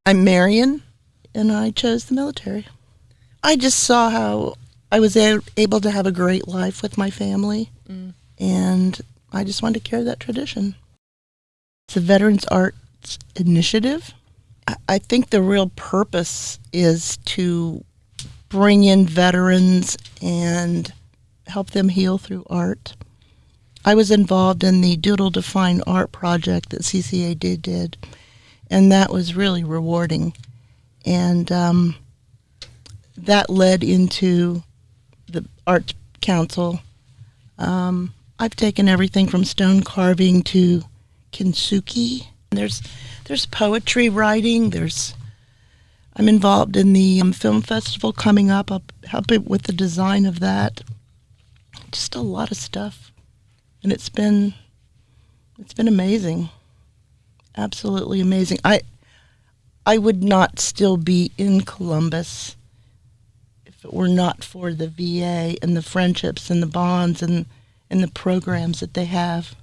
I'm Marion, and I chose the military. I just saw how I was able to have a great life with my family, and I just wanted to carry that tradition. It's a Veterans Arts Initiative. I think the real purpose is to bring in veterans and help them heal through art. I was involved in the Doodle to Fine Art project that CCAD did, and that was really rewarding. And that led into the Arts Council. I've taken everything from stone carving to kintsugi. There's poetry writing. I'm involved in the film festival coming up. I'll help it with the design of that. Just a lot of stuff, and it's been amazing, absolutely amazing. I would not still be in Columbus if it were not for the VA and the friendships and the bonds and the programs that they have.